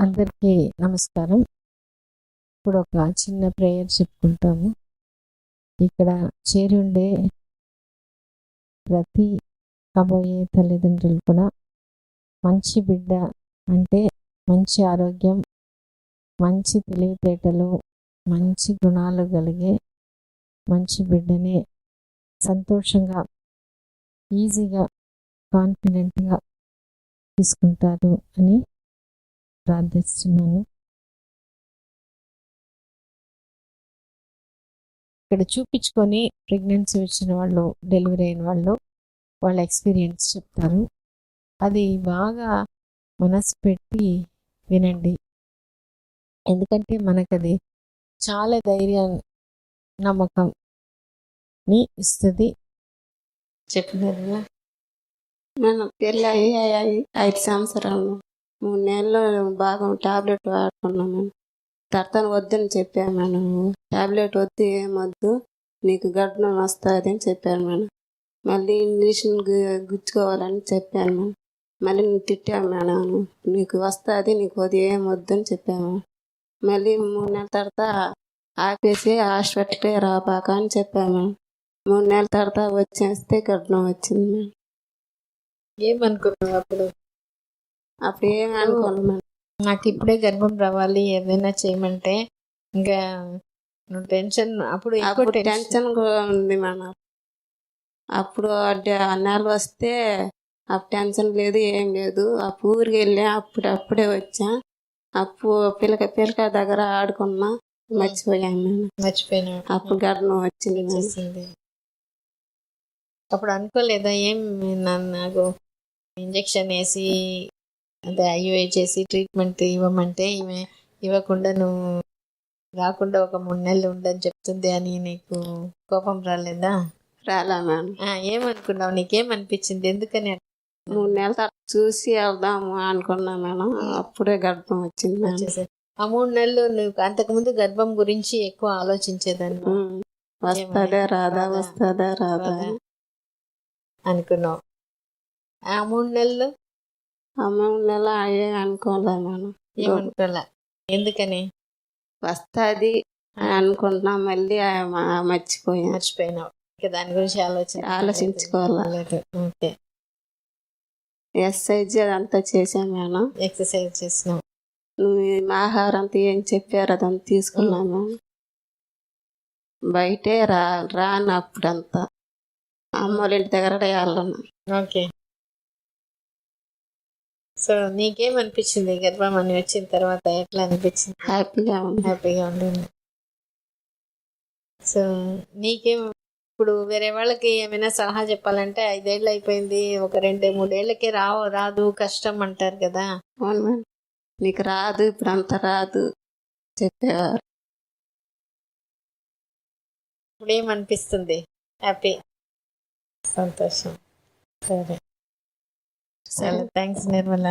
అందరికీ నమస్కారం. ఇప్పుడు ఒక చిన్న ప్రేయర్ చెప్పుకుంటాము. ఇక్కడ చేరి ఉండే ప్రతి కాబోయే తల్లిదండ్రులు కూడా మంచి బిడ్డ అంటే మంచి ఆరోగ్యం, మంచి తెలివితేటలు, మంచి గుణాలు కలిగే మంచి బిడ్డని సంతోషంగా, ఈజీగా, కాన్ఫిడెంట్గా తీసుకుంటారు అని ప్రార్థిస్తున్నాను. ఇక్కడ చూపించుకొని ప్రెగ్నెన్సీ వచ్చిన వాళ్ళు, డెలివరీ అయిన వాళ్ళు వాళ్ళ ఎక్స్పీరియన్స్ చెప్తారు. అది బాగా మనసు పెట్టి వినండి. ఎందుకంటే మనకది చాలా ధైర్యం, నమ్మకంని ఇస్తుంది. చెప్పినారు మన పెళ్ళి అయ్యి 5 సంవత్సరాలు 3 నెలలు బాగా టాబ్లెట్ వాడుకున్నాను. తర్వాత వద్దని చెప్పాను మేడం. టాబ్లెట్ వద్దు, ఏమొద్దు, నీకు గర్భం వస్తుంది అని చెప్పాను మేడం. మళ్ళీ ఇంజక్షన్ గుచ్చుకోవాలని చెప్పాను మేడం. మళ్ళీ నేను తిట్టాను మేడం, నీకు వస్తుంది, నీకు వద్దు, ఏమొద్దు అని చెప్పాను. మళ్ళీ 3 నెలల తర్వాత ఆపేసి హాస్పిటల్కే రాబాక అని చెప్పాను మేడం. 3 నెలల తర్వాత వచ్చేస్తే గర్భం వచ్చింది మేడం. ఏమనుకున్నావు అప్పుడు ఏమి అనుకోను మేడం. నాకు ఇప్పుడే గర్భం రావాలి, ఏదైనా చేయమంటే ఇంకా నువ్వు టెన్షన్ అప్పుడు టెన్షన్ కూడా ఉంది మేడం. అప్పుడు నెల వస్తే అప్పుడు టెన్షన్ లేదు, ఏం లేదు. అప్పుడు ఊరికి వెళ్ళా, అప్పుడే వచ్చా. అప్పుడు పిల్లక దగ్గర ఆడుకున్నా, మర్చిపోయాను. అప్పుడు గర్భం వచ్చింది. అప్పుడు అనుకోలేదా ఏం నాకు ఇంజక్షన్ వేసి అంటే ఐయుఐ చేసి ట్రీట్మెంట్ ఇవ్వమంటే ఇవ్వకుండా నువ్వు రాకుండా ఒక 3 నెలలు ఉండని చెప్తుంది అని నీకు కోపం రాలేదా? రాలా మేడం. ఏమనుకున్నావు? నీకేమనిపించింది? ఎందుకని 3 నెలల తర్వాత చూసి వెళ్దాము అనుకున్నా మేడం. అప్పుడే గర్భం వచ్చింది. ఆ 3 నెలలు నువ్వు అంతకుముందు గర్భం గురించి ఎక్కువ ఆలోచించేదాన్ని. వస్తుందా రాదా అనుకున్నావు. ఆ 3 నెలలు 3 నెలలు అయ్యే అనుకోలే మేడం. ఏమనుకోలే. ఎందుకని? వస్తుంది అనుకుంటున్నా, మళ్ళీ మర్చిపోయినావు. దాని గురించి ఆలోచించుకోవాలి. ఓకే. ఎక్సర్సైజ్ అదంతా చేసాను మేడం. ఎక్సర్సైజ్ చేసినావు. నువ్వు ఆహారం అంతా ఏం చెప్పారు అదంతా తీసుకున్నాను. బయటే రాను అప్పుడంతా, అమ్మోళ్ళ ఇంటి దగ్గర వెళ్ళను. ఓకే. సో నీకేమనిపించింది గర్భం అని వచ్చిన తర్వాత? ఎట్లా అనిపించింది? హ్యాపీగా ఉండింది. సో నీకేం ఇప్పుడు వేరే వాళ్ళకి ఏమైనా సలహా చెప్పాలంటే 5 ఏళ్ళు అయిపోయింది, ఒక 2-3 ఏళ్ళకే రాదు, కష్టం అంటారు కదా. అవును మేడం. నీకు రాదు, ఇప్పుడు అంత రాదు చెప్పేవారు. ఇప్పుడు ఏమనిపిస్తుంది? హ్యాపీ, సంతోషం. సరే, చాలా థ్యాంక్స్ నిర్మల.